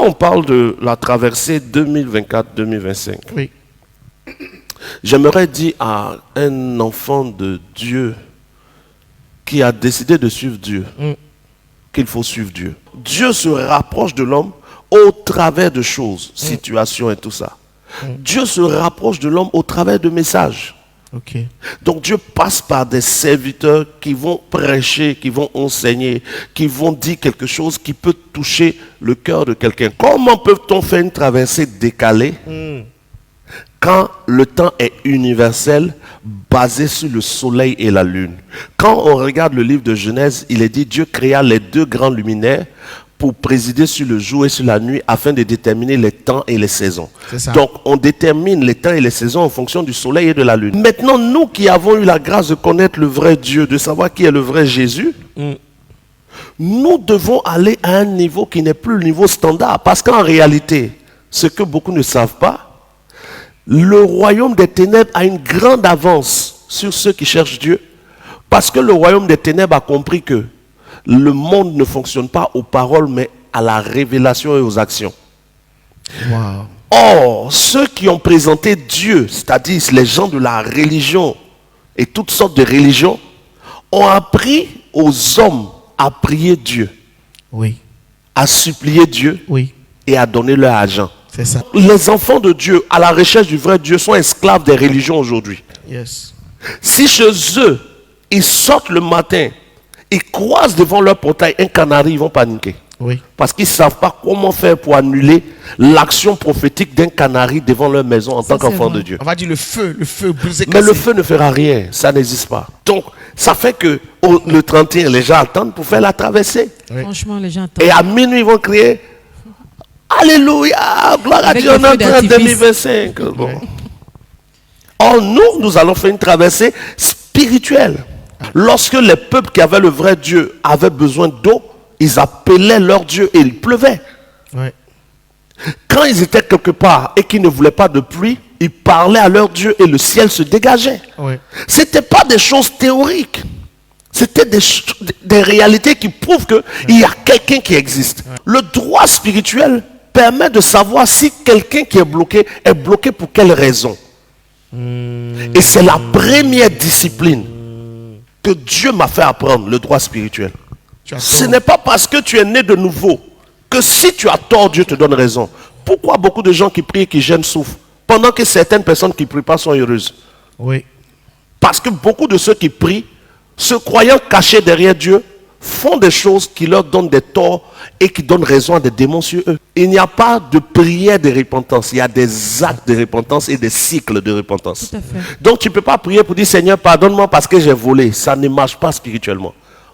quand on parle de la traversée 2024-2025, Oui. j'aimerais dire à un enfant de Dieu qui a décidé de suivre Dieu qu'il faut suivre Dieu. Dieu se rapproche de l'homme au travers de choses, situations et tout ça. Dieu se rapproche de l'homme au travers de messages. Ok. Donc Dieu passe par des serviteurs qui vont prêcher, qui vont enseigner, qui vont dire quelque chose qui peut toucher le cœur de quelqu'un. Comment peut-on faire une traversée décalée quand le temps est universel, basé sur le soleil et la lune? Quand on regarde le livre de Genèse, il est dit Dieu créa les deux grands luminaires pour présider sur le jour et sur la nuit afin de déterminer les temps et les saisons. C'est ça. Donc, on détermine les temps et les saisons en fonction du soleil et de la lune. Maintenant, nous qui avons eu la grâce de connaître le vrai Dieu, de savoir qui est le vrai Jésus, nous devons aller à un niveau qui n'est plus le niveau standard. Parce qu'en réalité, ce que beaucoup ne savent pas, le royaume des ténèbres a une grande avance sur ceux qui cherchent Dieu. Parce que le royaume des ténèbres a compris que le monde ne fonctionne pas aux paroles, mais à la révélation et aux actions. Wow. Or, ceux qui ont présenté Dieu, c'est-à-dire les gens de la religion et toutes sortes de religions, ont appris aux hommes à prier Dieu, Oui. à supplier Dieu Oui. et à donner leur argent. C'est ça. Les enfants de Dieu, à la recherche du vrai Dieu, sont esclaves des religions aujourd'hui. Yes. Si chez eux, ils sortent le matin, ils croisent devant leur portail un canari, ils vont paniquer. Oui. Parce qu'ils ne savent pas comment faire pour annuler l'action prophétique d'un canari devant leur maison en tant qu'enfant de Dieu. On va dire le feu brisé. Mais le feu ne fera rien, ça n'existe pas. Donc, ça fait que le 31, les gens attendent pour faire la traversée. Oui. Franchement, les gens attendent. Et à minuit, ils vont crier Alléluia, gloire à Avec Dieu, on le est en feu train de d'artifice. 2025. Bon. Or, nous allons faire une traversée spirituelle. Lorsque les peuples qui avaient le vrai Dieu avaient besoin d'eau, ils appelaient leur Dieu et il pleuvait. Oui. Quand ils étaient quelque part et qu'ils ne voulaient pas de pluie, ils parlaient à leur Dieu et le ciel se dégageait. Oui. Ce n'était pas des choses théoriques. C'était des réalités qui prouvent qu'il y a quelqu'un qui existe. Le droit spirituel permet de savoir si quelqu'un qui est bloqué pour quelle raison. Et c'est la première discipline que Dieu m'a fait apprendre, le droit spirituel. Ce n'est pas parce que tu es né de nouveau que si tu as tort, Dieu te donne raison. Pourquoi beaucoup de gens qui prient et qui gênent souffrent, pendant que certaines personnes qui ne prient pas sont heureuses? Oui. Parce que beaucoup de ceux qui prient, se croyant cachés derrière Dieu, font des choses qui leur donnent des torts et qui donnent raison à des démons sur eux. Il n'y a pas de prière de repentance, il y a des actes de repentance et des cycles de repentance. Tout à fait. Donc tu ne peux pas prier pour dire Seigneur, pardonne-moi parce que j'ai volé. Ça ne marche pas spirituellement.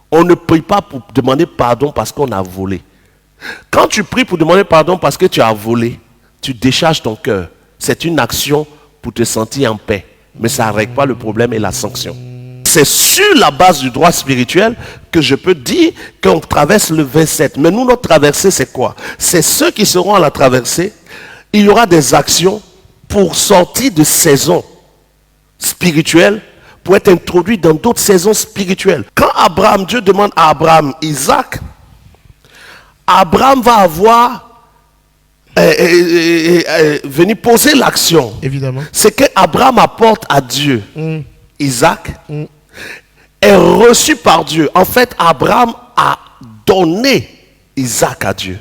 On ne prie pas pour demander pardon parce qu'on a volé. Quand tu pries pour demander pardon parce que tu as volé, tu décharges ton cœur. C'est une action pour te sentir en paix. Mais ça ne règle pas le problème et la sanction. C'est sur la base du droit spirituel que je peux dire qu'on traverse le 27. Mais nous, notre traversée, c'est quoi? C'est ceux qui seront à la traversée. Il y aura des actions pour sortir de saisons spirituelles, pour être introduit dans d'autres saisons spirituelles. Quand Abraham, Dieu demande à Abraham Isaac, Abraham va avoir venir poser l'action. Évidemment. Ce que Abraham apporte à Dieu, Isaac, est reçu par Dieu. En fait, Abraham a donné Isaac à Dieu.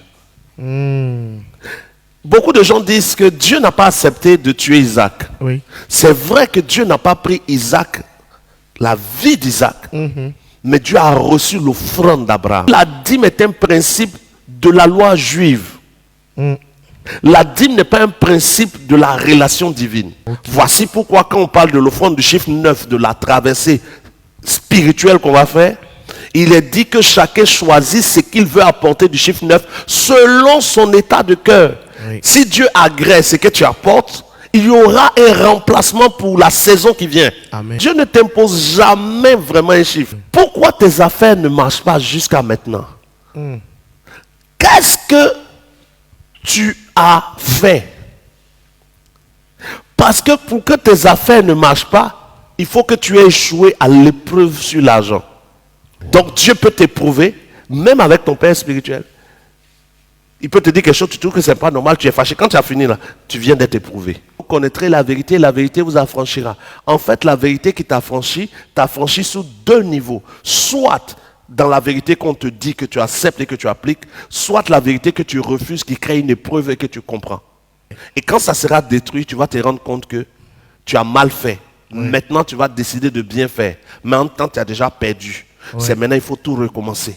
Beaucoup de gens disent que Dieu n'a pas accepté de tuer Isaac. Oui. C'est vrai que Dieu n'a pas pris Isaac, la vie d'Isaac, mais Dieu a reçu l'offrande d'Abraham. La dîme est un principe de la loi juive. La dîme n'est pas un principe de la relation divine. Voici pourquoi quand on parle de l'offrande du chiffre 9, de la traversée spirituelle qu'on va faire, il est dit que chacun choisit ce qu'il veut apporter du chiffre 9 selon son état de cœur. Oui. Si Dieu agrée ce que tu apportes, il y aura un remplacement pour la saison qui vient. Amen. Dieu ne t'impose jamais vraiment un chiffre. Pourquoi tes affaires ne marchent pas jusqu'à maintenant? Qu'est-ce que tu as fait? Parce que pour que tes affaires ne marchent pas, il faut que tu aies échoué à l'épreuve sur l'argent. Donc Dieu peut t'éprouver, même avec ton père spirituel. Il peut te dire quelque chose, tu trouves que c'est pas normal, tu es fâché. Quand tu as fini là, tu viens d'être éprouvé. Vous connaîtrez la vérité vous affranchira. En fait, la vérité qui t'affranchit sous deux niveaux. Soit dans la vérité qu'on te dit que tu acceptes et que tu appliques, soit la vérité que tu refuses, qui crée une épreuve et que tu comprends. Et quand ça sera détruit, tu vas te rendre compte que tu as mal fait. Maintenant, tu vas décider de bien faire. Mais en même temps, tu as déjà perdu. C'est maintenant, il faut tout recommencer.